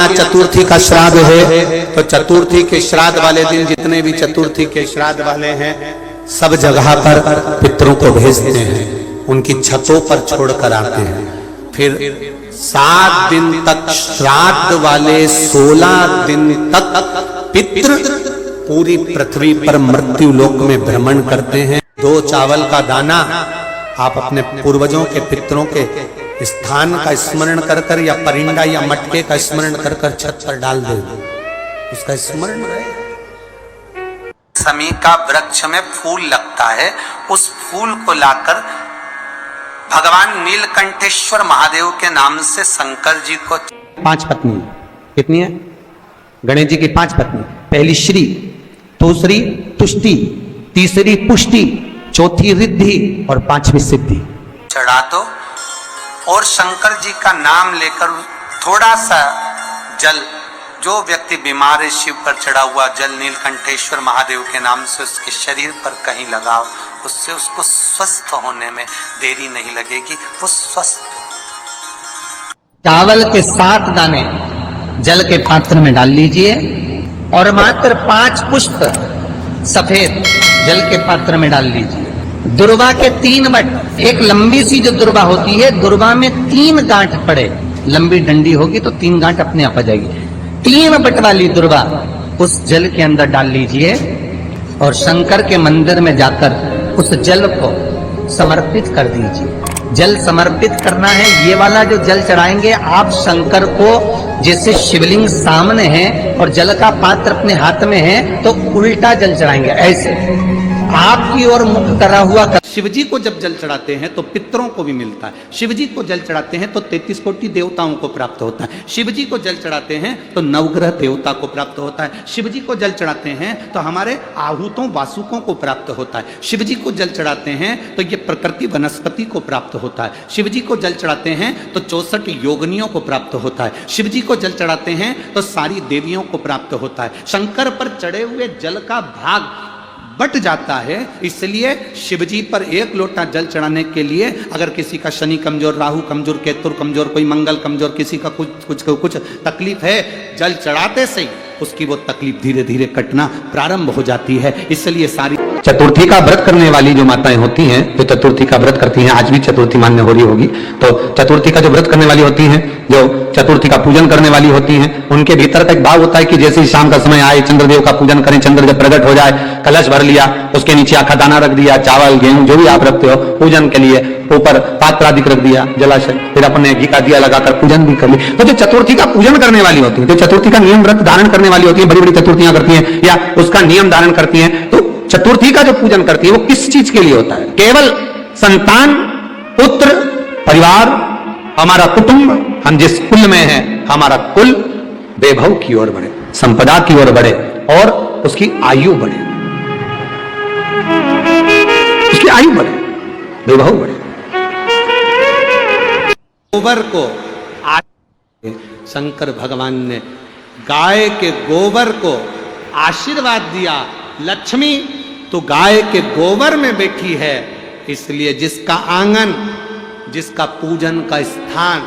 यहाँ चतुर्थी का श्राद्ध है, तो चतुर्थी के श्राद्ध वाले दिन जितने भी चतुर्थी के श्राद्ध वाले हैं सब जगह पर पितरों को भेजते हैं, उनकी छतों पर छोड़कर आते हैं। फिर 7 दिन तक श्राद्ध वाले 16 दिन तक पितृ पूरी पृथ्वी पर मृत्यु लोक में भ्रमण करते हैं। 2 चावल का दाना आप अपने पूर्वजों के पितरों के स्थान का स्मरण कर कर या परिंदा या मटके का स्मरण कर कर छत पर डाल दे, उसका स्मरण रहे। समी का वृक्ष में फूल लगता है, उस फूल को लाकर भगवान नीलकंठेश्वर महादेव के नाम से शंकर जी को 5 पत्नी, कितनी है? गणेश जी की 5 पत्नी। पहली श्री, दूसरी तुष्टि, तीसरी पुष्टि, चौथी रिद्धि और 5वीं सिद्धि। चढ़ा दो और शंकर जी का नाम लेकर थोड़ा सा जल, जो व्यक्ति बीमार है शिव पर चढ़ा हुआ जल नीलकंठेश्वर महादेव के नाम से उसके शरीर पर कहीं लगाओ, उससे उसको स्वस्थ होने में देरी नहीं लगेगी, वो स्वस्थ। चावल के 7 दाने जल के पात्र में डाल लीजिए और मात्र 5 पुष्प सफेद जल के पात्र में डाल लीजिए। दुर्वा के 3 बट, एक लंबी सी जो दुर्वा होती है, दुर्वा में 3 गांठ पड़े, लंबी डंडी होगी तो 3 गांठ अपने आप आ जाएगी। 3 बट वाली दुर्वा उस जल के अंदर डाल लीजिए और शंकर के मंदिर में जाकर उस जल को समर्पित कर दीजिए। जल समर्पित करना है, ये वाला जो जल चढ़ाएंगे आप शंकर को, जैसे शिवलिंग सामने है और जल का पात्र अपने हाथ में है तो उल्टा जल चढ़ाएंगे, ऐसे आपकी ओर मुख करा हुआ। शिवजी को जब जल चढ़ाते हैं तो पितरों को भी मिलता है, शिवजी को जल चढ़ाते हैं तो 33 कोटि देवताओं को प्राप्त होता है, शिवजी को जल चढ़ाते हैं तो नवग्रह देवता को प्राप्त होता है, शिवजी को जल चढ़ाते हैं तो हमारे आहूतों वासुकों को प्राप्त होता है, शिवजी को जल चढ़ाते हैं तो ये प्रकृति वनस्पति को प्राप्त होता है, शिवजी को जल चढ़ाते हैं तो 64 योगिनियों को प्राप्त होता है, शिवजी को जल चढ़ाते हैं तो सारी देवियों को प्राप्त होता है। शंकर पर चढ़े हुए जल का भाग बट जाता है, इसलिए शिवजी पर 1 लोटा जल चढ़ाने के लिए अगर किसी का शनि कमजोर, राहु कमजोर, केतु कमजोर, कोई मंगल कमजोर, किसी का कुछ तकलीफ है, जल चढ़ाते से ही उसकी वो तकलीफ धीरे धीरे कटना प्रारंभ हो जाती है। इसलिए सारी चतुर्थी का व्रत करने वाली जो माताएं होती हैं, जो चतुर्थी का व्रत करती हैं, आज भी चतुर्थी मान्य हो रही होगी, तो चतुर्थी का जो व्रत करने वाली होती हैं, जो चतुर्थी का पूजन करने वाली होती हैं, उनके भीतर का एक भाव होता है कि जैसे ही शाम का समय आए चंद्रदेव का पूजन करें, चंद्र जब प्रकट हो जाए, कलश भर लिया, उसके नीचे आखा दाना रख दिया, चावल गेहूं जो भी आप रखते हो पूजन के लिए, ऊपर पात्र आदि रख दिया जलाशय, फिर अपने घी का दिया लगाकर पूजन भी कर लिया। तो जो चतुर्थी का पूजन करने वाली होती है, जो चतुर्थी का नियम व्रत धारण करने वाली होती है, बड़ी बड़ी चतुर्थियां करती हैं या उसका नियम धारण करती हैं, तो चतुर्थी का जो पूजन करती है वो किस चीज के लिए होता है? केवल संतान, पुत्र, परिवार, हमारा कुटुंब, हम जिस कुल में हैं, हमारा कुल वैभव की ओर बढ़े, संपदा की ओर बढ़े और उसकी आयु बढ़े, उसकी आयु बढ़े, वैभव बढ़े। गोबर को शंकर भगवान ने गाय के गोबर को आशीर्वाद दिया, लक्ष्मी तो गाय के गोबर में बैठी है, इसलिए जिसका आंगन, जिसका पूजन का स्थान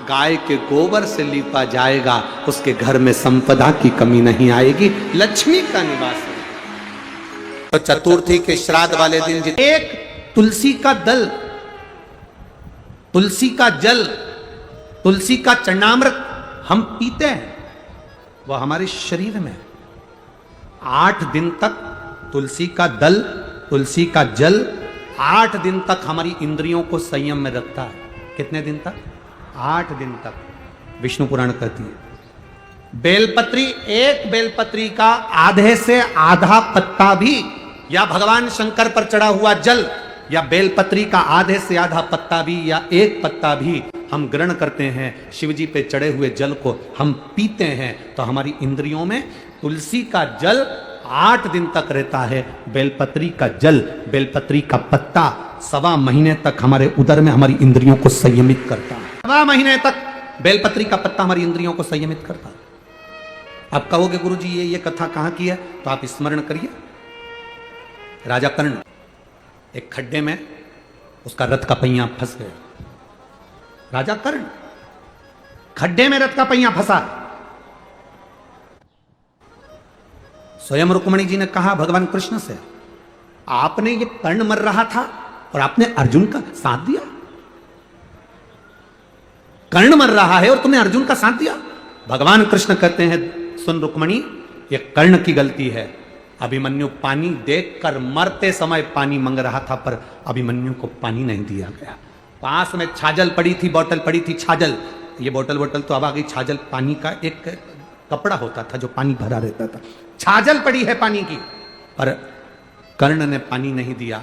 गाय के गोबर से लीपा जाएगा, उसके घर में संपदा की कमी नहीं आएगी, लक्ष्मी का निवास है। तो चतुर्थी के श्राद्ध वाले दिन एक तुलसी का दल, तुलसी का जल, तुलसी का चरणामृत हम पीते हैं, वह हमारे शरीर में 8 दिन तक तुलसी का दल, तुलसी का जल 8 दिन तक हमारी इंद्रियों को संयम में रखता है। कितने दिन तक? 8 दिन तक। विष्णु पुराण कहती है बेलपत्री, एक बेलपत्री का आधे से आधा पत्ता भी, या भगवान शंकर पर चढ़ा हुआ जल या बेलपत्री का आधे से आधा पत्ता भी या एक पत्ता भी हम ग्रहण करते हैं, शिवजी पे चढ़े हुए जल को हम पीते हैं, तो हमारी इंद्रियों में तुलसी का जल 8 दिन तक रहता है, बेलपत्री का जल, बेलपत्री का पत्ता 1.25 महीने तक हमारे उदर में हमारी इंद्रियों को संयमित करता है। 1.25 महीने तक बेलपत्री का पत्ता हमारी इंद्रियों को संयमित करता है। आप कहोगे गुरुजी ये कथा कहां की है, तो आप स्मरण करिए। राजा कर्ण एक खड्डे में उसका रथ का पहिया फंस गया। राजा कर्ण खड्डे में रथ का पहिया फंसा, स्वयं रुक्मणी जी ने कहा भगवान कृष्ण से, आपने ये कर्ण मर रहा था और आपने अर्जुन का साथ दिया। कर्ण मर रहा है और तुमने अर्जुन का साथ दिया। भगवान कृष्ण कहते हैं, सुन रुक्मणी, ये कर्ण की गलती है। अभिमन्यु पानी देखकर मरते समय पानी मांग रहा था, पर अभिमन्यु को पानी नहीं दिया गया। पास में छाजल पड़ी थी, बोतल पड़ी थी, छाजल। ये बोतल तो अब आ गई, छाजल पानी का एक कपड़ा होता था जो पानी भरा रहता था। छाजल पड़ी है पानी की, पर कर्ण ने पानी नहीं दिया।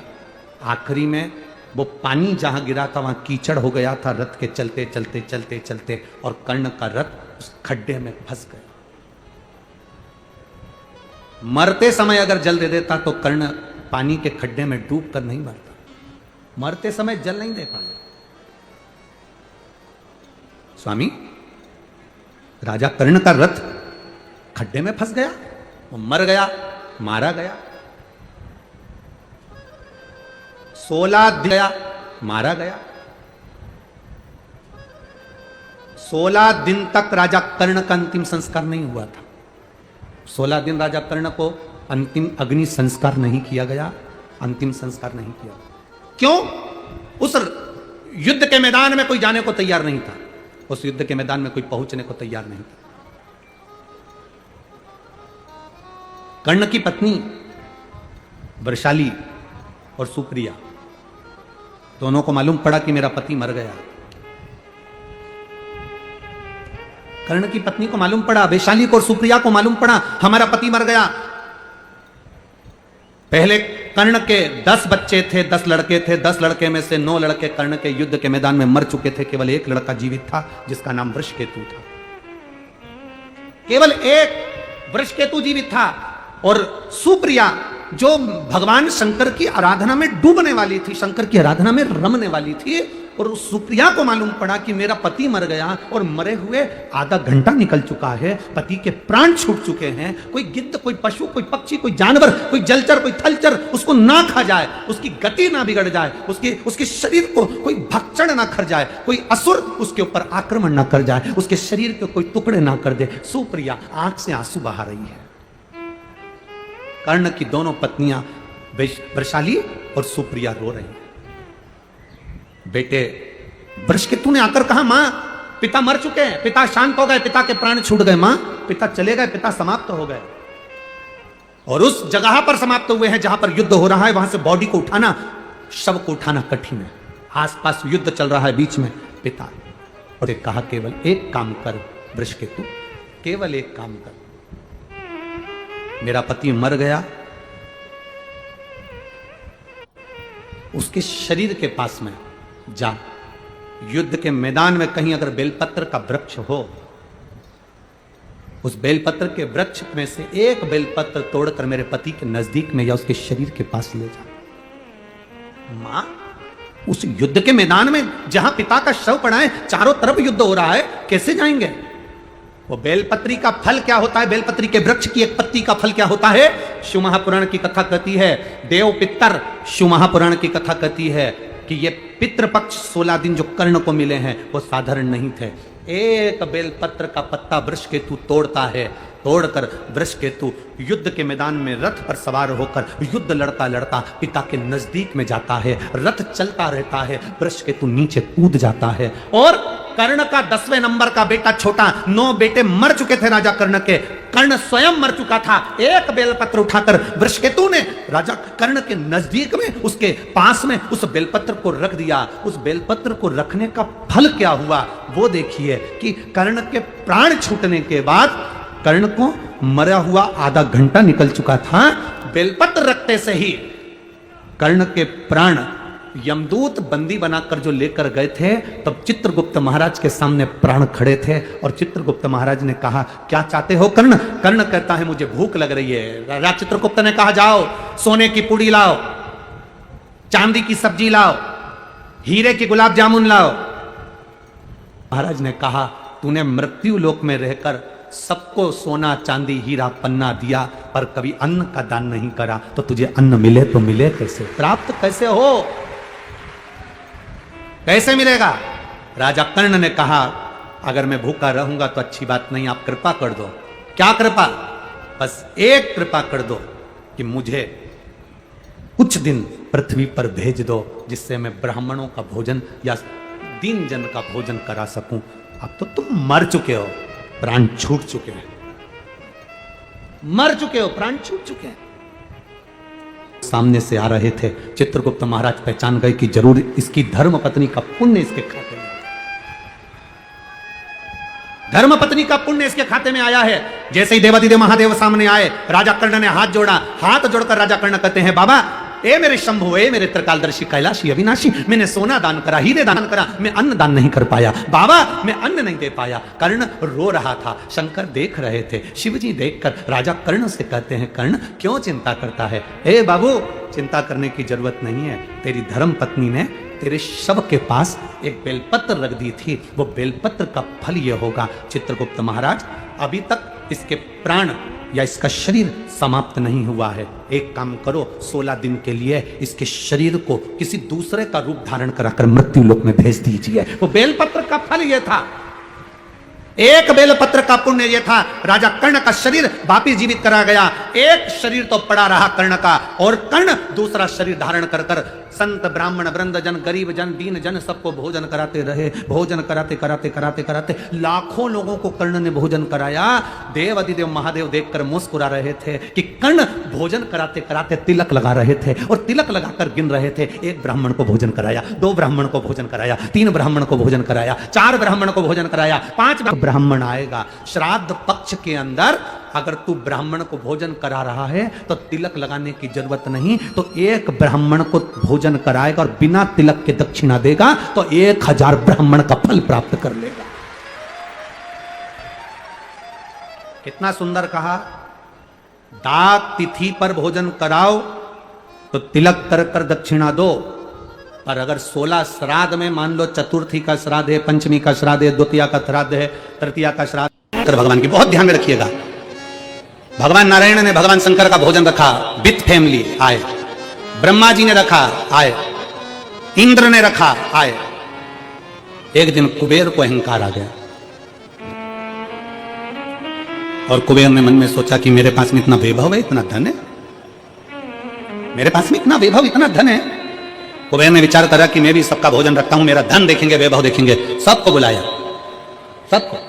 आखिरी में वो पानी जहां गिरा था वहां कीचड़ हो गया था, रथ के चलते चलते चलते चलते, और कर्ण का रथ उस खड्डे में फंस गया। मरते समय अगर जल दे देता तो कर्ण पानी के खड्डे में डूब कर नहीं मरता। मरते समय जल नहीं दे पाया। स्वामी, राजा कर्ण का रथ खड्डे में फंस गया, वो मर गया, मारा गया। 16 दिन गया, मारा गया। 16 दिन तक राजा कर्ण का अंतिम संस्कार नहीं हुआ था। 16 दिन राजा कर्ण को अंतिम अग्नि संस्कार नहीं किया गया, अंतिम संस्कार नहीं किया। क्यों? उस युद्ध के मैदान में कोई जाने को तैयार नहीं था। उस युद्ध के मैदान में कोई पहुंचने को तैयार नहीं था। कर्ण की पत्नी वृषाली और सुप्रिया दोनों को मालूम पड़ा कि मेरा पति मर गया। कर्ण की पत्नी को मालूम पड़ा, वैशाली को और सुप्रिया को मालूम पड़ा हमारा पति मर गया। पहले कर्ण के 10 बच्चे थे, 10 लड़के थे। 10 लड़के में से 9 लड़के कर्ण के युद्ध के मैदान में मर चुके थे। केवल एक लड़का जीवित था जिसका नाम वृषकेतु था। केवल एक वृषकेतु जीवित था। और सुप्रिया जो भगवान शंकर की आराधना में डूबने वाली थी, शंकर की आराधना में रमने वाली थी, और उस सुप्रिया को मालूम पड़ा कि मेरा पति मर गया और मरे हुए आधा घंटा निकल चुका है, पति के प्राण छूट चुके हैं। कोई गिद्ध, कोई पशु, कोई पक्षी, कोई जानवर, कोई जलचर, कोई थलचर उसको ना खा जाए, उसकी गति ना बिगड़ जाए, उसके शरीर को कोई भक्षण ना कर जाए, कोई असुर उसके ऊपर आक्रमण ना कर जाए, उसके शरीर के कोई टुकड़े ना कर दे। सुप्रिया आंख से आंसू बहा रही है। कर्ण की दोनों पत्नियां वृषाली और सुप्रिया रो रही हैं। बेटे वृषकेतु ने आकर कहा, मां, पिता मर चुके हैं, पिता शांत हो गए, पिता के प्राण छूट गए। मां, पिता चले गए, पिता समाप्त हो गए। और उस जगह पर समाप्त हुए हैं जहां पर युद्ध हो रहा है। वहां से बॉडी को उठाना, शव को उठाना कठिन है। आसपास युद्ध चल रहा है, बीच में पिता। और कहा, केवल एक काम कर वृषकेतु, केवल एक काम कर। मेरा पति मर गया, उसके शरीर के पास में जा, युद्ध के मैदान में कहीं अगर बेलपत्र का वृक्ष हो, उस बेलपत्र के वृक्ष में से एक बेलपत्र तोड़कर मेरे पति के नजदीक में या उसके शरीर के पास ले जा। मां, उस युद्ध के मैदान में जहां पिता का शव पड़ा है, चारों तरफ युद्ध हो रहा है, कैसे जाएंगे? वो बेलपत्री का फल क्या होता है? बेलपत्री के वृक्ष की एक पत्ती का फल क्या होता है? शिव महापुराण की कथा कहती है, देव पितर, शिव महापुराण की कथा कहती है कि ये पितृपक्ष 16 दिन जो कर्ण को मिले हैं वो साधारण नहीं थे। एक बेलपत्र का पत्ता वृषकेतु तोड़ता है। तोड़कर वृषकेतु युद्ध के मैदान में रथ पर सवार होकर युद्ध लड़ता लड़ता पिता के नजदीक में जाता है। रथ चलता रहता है, वृषकेतु नीचे कूद जाता है। और कर्ण का 10वें नंबर का बेटा छोटा, 9 बेटे मर चुके थे राजा कर्ण के। कर्ण स्वयं मर चुका था। एक बेलपत्र उठाकर वृषकेतु ने राजा कर्ण के नजदीक में, उसके पास में उस बेलपत्र को रख दिया। उस बेलपत्र को रखने का फल क्या हुआ वो देखिए कि कर्ण के प्राण छूटने के बाद, कर्ण को मरा हुआ आधा घंटा निकल चुका था, बेलपत्र रखते से ही कर्ण के प्राण यमदूत बंदी बनाकर जो लेकर गए थे, तब चित्रगुप्त महाराज के सामने प्राण खड़े थे। और चित्रगुप्त महाराज ने कहा, क्या चाहते हो कर्ण? कर्ण कहता है, मुझे भूख लग रही है। राजा चित्रगुप्त ने कहा, जाओ सोने की पूड़ी लाओ, चांदी की सब्जी लाओ, हीरे की गुलाब जामुन लाओ। महाराज ने कहा, तूने मृत्यु लोक में रहकर सबको सोना चांदी हीरा पन्ना दिया, पर कभी अन्न का दान नहीं करा, तो तुझे अन्न मिले तो मिले कैसे, प्राप्त कैसे हो, कैसे मिलेगा? राजा कर्ण ने कहा, अगर मैं भूखा रहूंगा तो अच्छी बात नहीं, आप कृपा कर दो। क्या कृपा? बस एक कृपा कर दो कि मुझे कुछ दिन पृथ्वी पर भेज दो, जिससे मैं ब्राह्मणों का भोजन या दीन जन का भोजन करा सकूं। अब तो तुम मर चुके हो, प्राण छूट चुके हैं, मर चुके हो, प्राण छूट चुके हैं। सामने से आ रहे थे, चित्रगुप्त महाराज पहचान गए कि जरूर इसकी धर्म पत्नी का पुण्य इसके खाते में, धर्म पत्नी का पुण्य इसके खाते में आया है। जैसे ही देवादिदेव महादेव सामने आए, राजा कर्ण ने हाथ जोड़ा, हाथ जोड़कर राजा कर्ण कहते हैं, बाबा ए मेरे शंभु, ए मेरे त्रिकालदर्शी कैलाशी अविनाशी, मैंने सोना दान करा, हीरे दान करा, मैं अन्न दान नहीं कर पाया, बाबा मैं अन्न नहीं दे पाया। कर्ण रो रहा था, शंकर देख रहे थे। शिवजी देखकर राजा कर्ण से कहते हैं, कर्ण क्यों चिंता करता है? ए बाबू, चिंता करने की जरूरत नहीं है, तेरी धर्म पत्नी ने तेरे शव के पास एक बेलपत्र रख दी थी, वो बेलपत्र का फल ये होगा। चित्रगुप्त महाराज, अभी तक इसके प्राण या इसका शरीर समाप्त नहीं हुआ है, एक काम करो, 16 दिन के लिए इसके शरीर को किसी दूसरे का रूप धारण कराकर मृत्यु लोक में भेज दीजिए। वो बेलपत्र का फल यह था, एक बेलपत्र का पुण्य यह था। राजा कर्ण का शरीर वापिस जीवित करा गया, एक शरीर तो पड़ा रहा कर्ण का, और कर्ण दूसरा शरीर धारण कर कर संत ब्राह्मण वृंद जन, गरीब जन, दीन जन सबको भोजन कराते रहे। भोजन कराते कराते कराते कराते लाखों लोगों को कर्ण ने भोजन कराया। देव अधिदेव महादेव देखकर मुस्कुरा रहे थे कि कर्ण भोजन कराते कराते तिलक लगा रहे थे, और तिलक लगाकर गिन रहे थे, एक ब्राह्मण को भोजन कराया, 2 ब्राह्मण को भोजन कराया, 3 ब्राह्मण को भोजन कराया, 4 ब्राह्मण को भोजन कराया, 5 ब्राह्मण आएगा। श्राद्ध पक्ष के अंदर अगर तू ब्राह्मण को भोजन करा रहा है तो तिलक लगाने की जरूरत नहीं, तो एक ब्राह्मण को भोजन कराएगा और बिना तिलक के दक्षिणा देगा तो 1000 ब्राह्मण का फल प्राप्त कर लेगा। कितना सुंदर कहा, दात तिथि पर भोजन कराओ तो तिलक कर कर दक्षिणा दो, पर अगर 16 श्राद्ध में, मान लो चतुर्थी का श्राद्ध है, पंचमी का श्राद्ध है, द्वितीया का श्राद्ध है, तृतीया का श्राद्ध, कर भगवान की बहुत ध्यान में रखिएगा। भगवान नारायण ने भगवान शंकर का भोजन रखा, विथ फैमिली आए, ब्रह्मा जी ने रखा आए, इंद्र ने रखा आए। एक दिन कुबेर को अहंकार आ गया, और कुबेर ने मन में सोचा कि मेरे पास में इतना वैभव है, इतना धन है, मेरे पास में इतना वैभव, इतना धन है। कुबेर ने विचार करा कि मैं भी सबका भोजन रखता हूं, मेरा धन देखेंगे, वैभव देखेंगे, सबको बुलाया, सबको।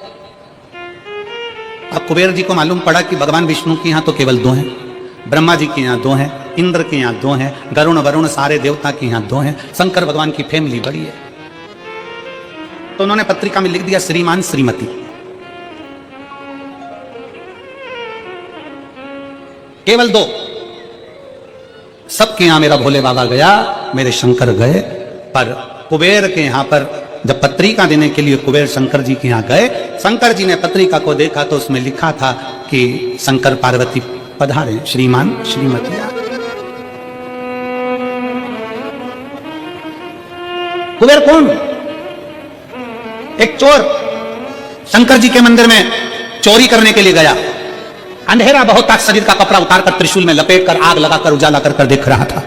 अब कुबेर जी को मालूम पड़ा कि भगवान विष्णु के यहां तो केवल 2 हैं, ब्रह्मा जी के यहां 2 हैं, इंद्र के यहां 2 हैं, गरुण वरुण सारे देवता के यहां 2 हैं, शंकर भगवान की फैमिली बड़ी है। तो उन्होंने पत्रिका में लिख दिया, श्रीमान श्रीमती। केवल 2, सबके यहां मेरा भोले बाबा गया, मेरे शंकर गए, पर कुबेर के यहां पर जब पत्रिका देने के लिए कुबेर शंकर जी के यहां गए, शंकर जी ने पत्रिका को देखा तो उसमें लिखा था कि शंकर पार्वती पधारे, श्रीमान श्रीमती। कुबेर कौन? एक चोर शंकर जी के मंदिर में चोरी करने के लिए गया, अंधेरा बहुत था, शरीर का कपड़ा उतारकर त्रिशूल में लपेट कर आग लगाकर उजाला कर देख रहा था।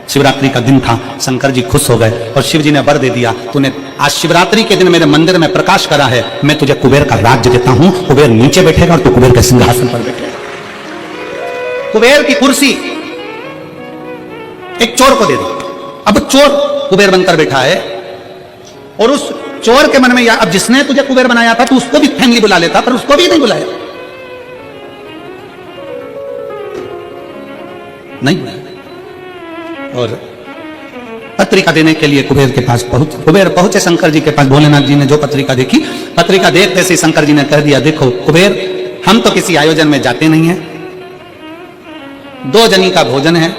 शिवरात्रि का दिन था, शंकर जी खुश हो गए और शिव जी ने वर दे दिया, तूने आज शिवरात्रि के दिन मेरे मंदिर में प्रकाश करा है, मैं तुझे कुबेर का राज्य देता हूं, कुबेर नीचे बैठेगा और तू कुबेर के सिंहासन पर बैठेगा। कुबेर की कुर्सी एक चोर को दे दी। अब चोर कुबेर बनकर बैठा है, और उस चोर के मन में अब जिसने तुझे कुबेर बनाया था, तो उसको भी फैमिली बुला लेता, पर उसको भी नहीं बुलाया, नहीं बुलाया। और पत्रिका देने के लिए कुबेर के पास कुबेर पहुंचे शंकर जी के पास। भोलेनाथ जी ने जो पत्रिका देखी, पत्रिका देखते से शंकर जी ने कह दिया, देखो कुबेर, हम तो किसी आयोजन में जाते नहीं हैं, 2 जनी का भोजन है,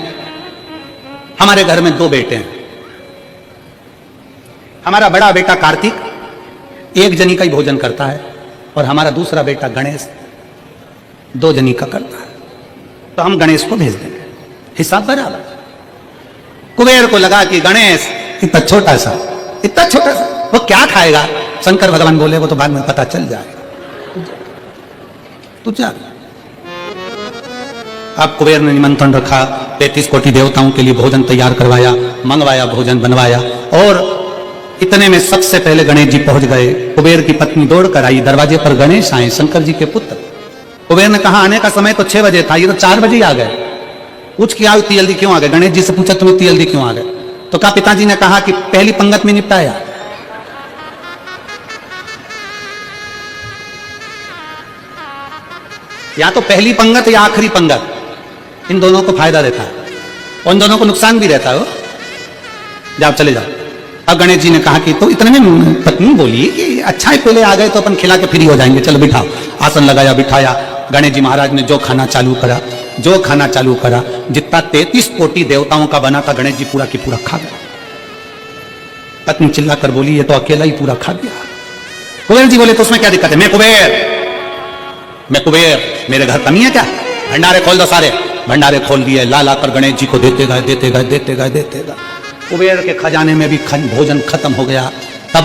हमारे घर में 2 बेटे हैं, हमारा बड़ा बेटा कार्तिक 1 जनी का ही भोजन करता है, और हमारा दूसरा बेटा गणेश 2 जनी का करता है, तो हम गणेश को भेज देंगे, हिसाब बराबर। कुबेर को लगा कि गणेश इतना छोटा सा वो क्या खाएगा। शंकर भगवान बोले, वो तो बाद में पता चल जाएगा, तू जा। अब कुबेर ने निमंत्रण रखा, 33 कोटि देवताओं के लिए भोजन तैयार करवाया, मंगवाया, भोजन बनवाया, और इतने में सबसे पहले गणेश जी पहुंच गए। कुबेर की पत्नी दौड़ कर आई, दरवाजे पर गणेश आए, शंकर जी के पुत्र, कुबेर ने कहा आने का समय तो 6 बजे था, ये तो 4 बजे ही आ गए। पूछ किया इतनी जल्दी क्यों आ गए? गणेश जी से पूछा तुम इतनी जल्दी क्यों आ गए? तो कहा पिताजी ने कहा कि पहली पंगत में निपटाया। या तो पहली पंगत या आखिरी पंगत, इन दोनों को फायदा देता है और इन दोनों को नुकसान भी रहता है। जाओ चले जाओ। अब गणेश जी ने कहा कि तो इतने में पत्नी बोली कि अच्छा है पहले आ गए तो अपन खिला के फ्री हो जाएंगे, चलो बिठाओ। आसन लगाया, बिठाया। गणेश जी महाराज ने जो खाना चालू करा, जितना 33 कोटि देवताओं का बना था गणेश जी पूरा की पूरा खा गया। पत्नी चिल्ला कर बोली ये तो अकेला ही पूरा खा गया। कुबेर जी बोले तो उसमें क्या दिक्कत है? मैं कुबेर, मेरे घर कमी है क्या? भंडारे खोल दो सारे। भंडारे खोल दिए, ला ला कर गणेश जी को देते गए। कुबेर के खजाने में भी भोजन खत्म हो गया। तब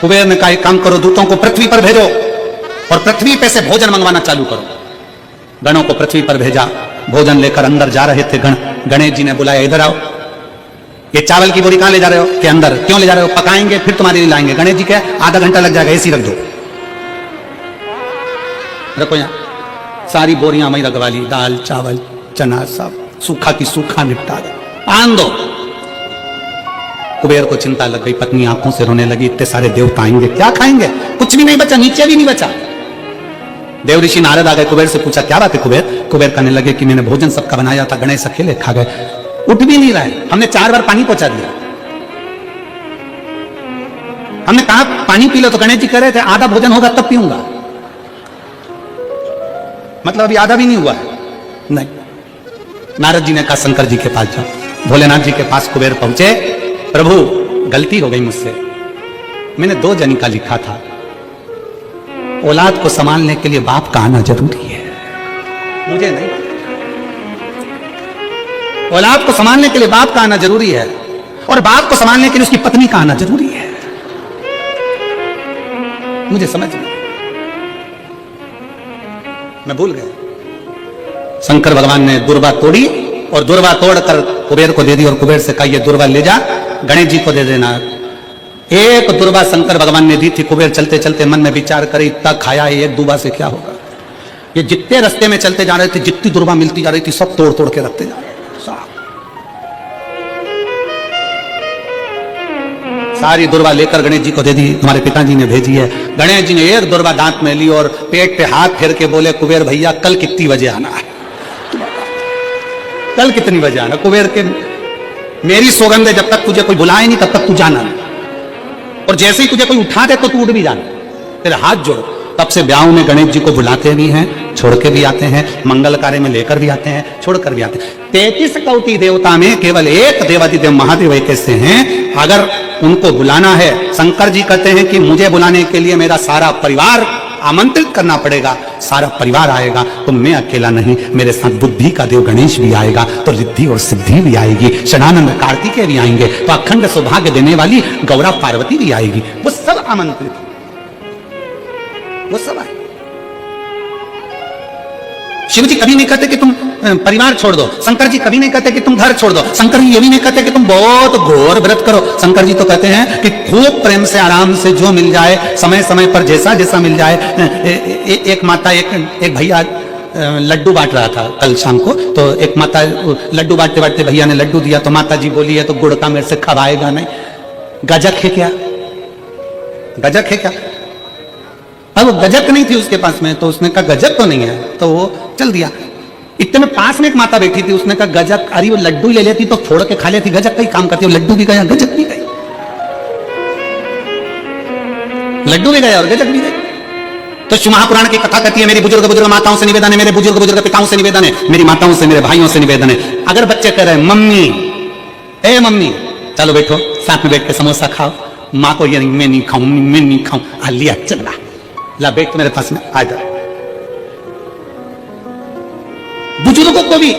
कुबेर ने कहा एक काम करो, दूतों को पृथ्वी पर भेजो और पृथ्वी पे से भोजन मंगवाना चालू करो। गणों को पृथ्वी पर भेजा, भोजन लेकर अंदर जा रहे थे गण। गणेश जी ने बुलाया इधर आओ। ये चावल की बोरी कहां ले जा रहे हो? के अंदर। क्यों ले जा रहे हो? पकाएंगे फिर तुम्हारे लिए लाएंगे। गणेश जी क्या आधा घंटा लग जाएगा, ऐसी रख दो। रखो यहां सारी बोरियां वहीं रखवा ली, दाल चावल चना सब सूखा की सूखा निपटा दो, आन दो। कुबेर को चिंता लग गई, पत्नी आंखों से रोने लगी, इतने सारे देवता आएंगे क्या खाएंगे? कुछ भी नहीं बचा, नीचे भी नहीं बचा। देव ऋषि नारद आ गए, कुबेर से पूछा क्या बात है कुबेर? कुबेर कहने लगे कि मैंने भोजन सबका बनाया था, गणेश अकेले खा गए, उठ भी नहीं रहे। हमने 4 बार पानी पहुंचा दिया। हमने कहा पानी पी लो तो गणेश जी कह रहे थे आधा भोजन होगा तब पीऊंगा। मतलब अभी आधा भी नहीं हुआ है। नहीं। नारद जी ने कहा शंकर जी के पास जाओ। भोलेनाथ जी के पास कुबेर पहुंचे। प्रभु गलती हो गई मुझसे, मैंने 2 जनी का लिखा था। औलाद को संभालने के लिए बाप का आना जरूरी है, मुझे नहीं। औलाद को संभालने के लिए बाप का आना जरूरी है और बाप को संभालने के लिए उसकी पत्नी का आना जरूरी है। मुझे समझ में, मैं भूल गया। शंकर भगवान ने दुर्वा तोड़ी और दुर्वा तोड़कर कुबेर को दे दी और कुबेर से कहा ये दुर्वा ले जा, गणेश जी को दे देना। एक दुर्वा शंकर भगवान ने दी थी। कुबेर चलते चलते मन में विचार करे इतना खाया है, एक दुर्वा से क्या होगा? ये जितने रास्ते में चलते जा रहे थे, जितनी दुर्वा मिलती जा रही थी, सब तोड़ तोड़ के रखते जा रहे थे। सारी दुर्वा लेकर गणेश जी को दे दी, तुम्हारे पिताजी ने भेजी है। गणेश जी ने एक दुर्वा दांत में ली और पेट पे हाथ फेर के बोले कुबेर भैया कल कितनी बजे आना है? कल कितनी बजे आना? कुबेर के मेरी सौगंध है जब तक तुझे कोई बुलाए नहीं तब तक तू जाना नहीं, और जैसे ही तुझे कोई उठा दे तो तू उठ भी जाना, तेरे हाथ जोड़। तब से ब्याह में गणेश जी को बुलाते भी हैं, छोड़ के भी आते हैं, मंगल कार्य में लेकर भी आते हैं, छोड़कर भी आते हैं। 33 कोटि देवता में केवल एक देवादिदेव महादेव एक ऐसे हैं, अगर उनको बुलाना है, शंकर जी कहते हैं कि मुझे बुलाने के लिए मेरा सारा परिवार आमंत्रित करना पड़ेगा, सारा परिवार आएगा, तो मैं अकेला नहीं, मेरे साथ बुद्धि का देव गणेश भी आएगा, तो रिद्धि और सिद्धि भी आएगी, षडानंद कार्तिकेय भी आएंगे, तो अखंड सौभाग्य देने वाली गौरा पार्वती भी आएगी। वो सब आमंत्रित, वो सब आए। शिव जी कभी नहीं कहते कि तुम परिवार छोड़ दो, शंकर जी कभी नहीं कहते कि तुम घर छोड़ दो, शंकर जी ये भी नहीं कहते कि तुम बहुत घोर व्रत करो। शंकर जी तो कहते हैं कि खूब प्रेम से आराम से जो मिल जाए, समय समय पर जैसा जैसा मिल जाए। एक माता एक भैया लड्डू बांट रहा था कल शाम को, तो एक माता लड्डू बांटते बांटते भैया ने लड्डू दिया, तो माता जी बोली है तो गुड़ का मेरे से खवाएगा नहीं, गजक है क्या? गजक है क्या? अब गजक नहीं थी उसके पास में, तो उसने कहा गजक तो नहीं है, तो वो चल दिया। इतने में पास में एक माता बैठी थी, उसने कहा गजक, अरे वो लड्डू ले लेती तो फोड़ के खा लेती, गजक का ही काम करती है, लड्डू भी गया गजक भी गई, लड्डू भी गया और गजक भी गई। तो शिव महापुराण की कथा कहती है मेरी बुजुर्ग माताओं से निवेदन है, मेरे बुजुर्ग पिताओं से निवेदन है, मेरी माताओं से मेरे भाइयों से निवेदन है, अगर बच्चे कह रहे हैं मम्मी ए मम्मी चलो बैठो साथ में बैठ के समोसा खाओ, माँ को ये मैं नहीं खाऊं, लिया चला ला बैठ मेरे पास में आ जाओ। बुजुर्गों को भी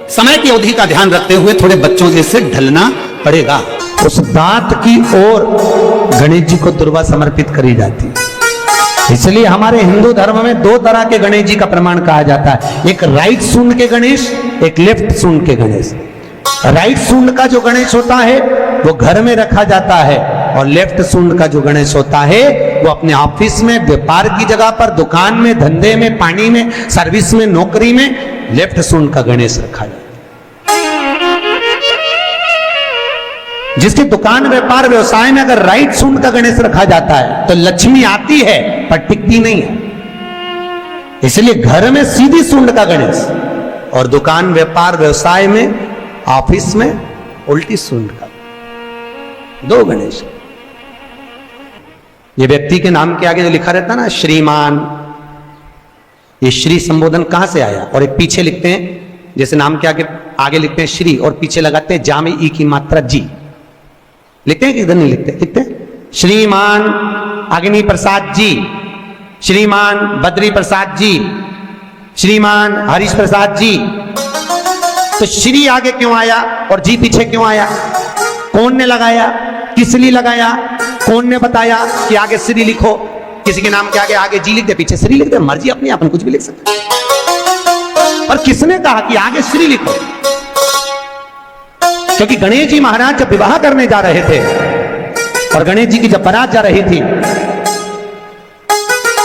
समय की अवधि का ध्यान रखते हुए थोड़े बच्चों जैसे ढलना पड़ेगा। उस दांत की ओर गणेश जी को दुर्वा समर्पित करी जाती है। इसलिए हमारे हिंदू धर्म में 2 तरह के गणेश जी का प्रमाण कहा जाता है, एक राइट सूंड के गणेश, एक लेफ्ट सूंड के गणेश। राइट सूंड का जो गणेश होता है वो घर में रखा जाता है और लेफ्ट सूंड का जो गणेश होता है वो अपने ऑफिस में, व्यापार की जगह पर, दुकान में, धंधे में, पानी में, सर्विस में, नौकरी में लेफ्ट सूंड का गणेश रखा जाए। जिसकी दुकान, व्यापार, व्यवसाय में अगर राइट सूंड का गणेश रखा जाता है तो लक्ष्मी आती है पर टिकती नहीं है। इसलिए घर में सीधी सूंड का गणेश और दुकान, व्यापार, व्यवसाय में, ऑफिस में उल्टी सूंड का, दो गणेश। ये व्यक्ति के नाम के आगे जो लिखा रहता है ना श्रीमान, ये श्री संबोधन कहां से आया? और एक पीछे लिखते हैं, जैसे नाम के आगे लिखते हैं श्री और पीछे लगाते हैं जा में ई की मात्रा जी, लिखते हैं कि इधर नहीं लिखते? लिखते हैं श्रीमान अग्नि प्रसाद जी, श्रीमान बद्री प्रसाद जी, श्रीमान हरीश प्रसाद जी। तो श्री आगे क्यों आया और जी पीछे क्यों आया? कौन ने लगाया? किस लिए लगाया? कौन ने बताया कि आगे श्री लिखो? किसी के नाम के आगे जी लिख दे, पीछे श्री लिख दे, मर्जी अपनी, अपन कुछ भी लिख सकते। पर किसने कहा कि आगे श्री लिखो? क्योंकि गणेश जी महाराज जब विवाह करने जा रहे थे और गणेश जी की जब बारात जा रही थी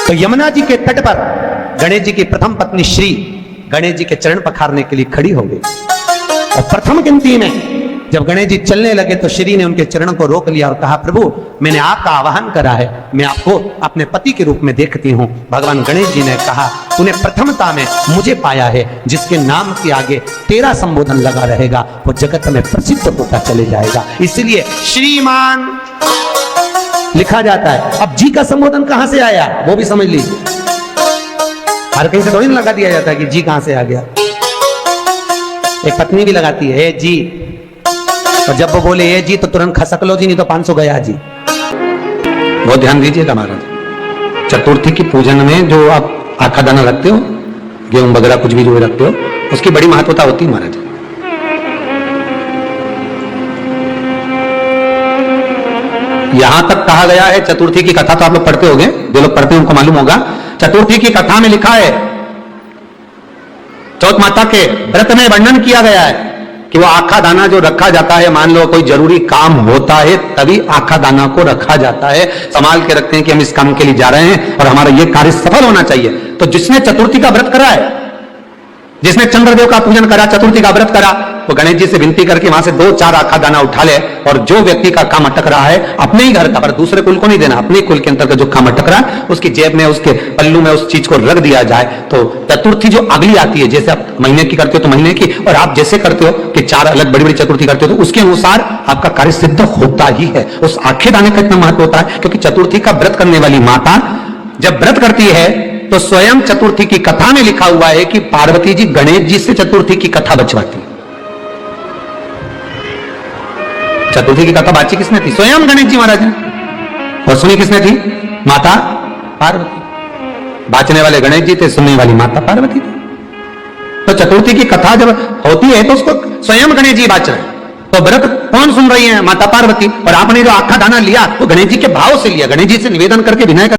तो यमुना जी के तट पर गणेश जी की प्रथम पत्नी श्री गणेश जी के चरण पखारने के लिए खड़ी हो गई और प्रथम गिनती में जब गणेश जी चलने लगे तो श्री ने उनके चरण को रोक लिया और कहा, प्रभु मैंने आपका आवाहन करा है, मैं आपको अपने पति के रूप में देखती हूं। भगवान गणेश जी ने कहा, तूने प्रथमता में मुझे पाया है, जिसके नाम के आगे तेरा संबोधन लगा रहेगा वो जगत में प्रसिद्ध होता चले जाएगा। इसलिए श्रीमान लिखा जाता है। अब जी का संबोधन कहां से आया वो भी समझ लीजिए। हर कहीं से थोड़ी लगा दिया जाता है कि जी कहां से आ गया। एक पत्नी भी लगाती है जी, और जब वो बोले ये जी तो तुरंत खसक लो जी, नहीं तो 500 गया जी। बहुत ध्यान दीजिएगा महाराज, चतुर्थी की पूजन में जो आप आखा दाना रखते हो, गेहूं वगैरह कुछ भी जो रखते हो, उसकी बड़ी महत्वता होती है महाराज। यहां तक कहा गया है, चतुर्थी की कथा तो आप लोग पढ़ते होंगे, जो लोग पढ़ते हैं उनको मालूम होगा। चतुर्थी की कथा में लिखा है, चौथ माता के व्रत में वर्णन किया गया है कि वो आखा दाना जो रखा जाता है, मान लो कोई जरूरी काम होता है तभी आखा दाना को रखा जाता है, संभाल के रखते हैं कि हम इस काम के लिए जा रहे हैं और हमारा ये कार्य सफल होना चाहिए। तो जिसने चतुर्थी का व्रत करा है, जिसने चंद्रदेव का पूजन करा, चतुर्थी का व्रत करा, तो गणेश जी से विनती करके वहां से 2-4 आखा दाना उठा ले, और जो व्यक्ति का काम अटक रहा है अपने ही घर का, पर दूसरे कुल को नहीं देना, अपने कुल के अंतर्गत जो काम अटक रहा है उसकी जेब में, उसके पल्लू में उस चीज को रख दिया जाए। तो चतुर्थी जो अगली आती है, जैसे आप महीने की करते हो तो महीने की, और आप जैसे करते हो कि 4 अलग बड़ी बड़ी चतुर्थी करते हो तो उसके अनुसार आपका कार्य सिद्ध होता ही है। उस आखे दाने का इतना महत्व होता है क्योंकि चतुर्थी का व्रत करने वाली माता जब व्रत करती है तो स्वयं चतुर्थी की कथा में लिखा हुआ है कि पार्वती जी गणेश जी से चतुर्थी की कथा बचवाती। चतुर्थी की कथा बाची किसने थी? स्वयं गणेश जी महाराज ने। और सुनी किसने थी? माता पार्वती। बाचने वाले गणेश जी थे, सुनने वाली माता पार्वती थी। तो चतुर्थी की कथा जब होती है तो उसको स्वयं गणेश जी बाच रहे हैं। तो व्रत कौन सुन रही है? माता पार्वती। और आपने जो आखा दाना लिया वो गणेश जी के भाव से लिया, गणेश जी से निवेदन करके विनय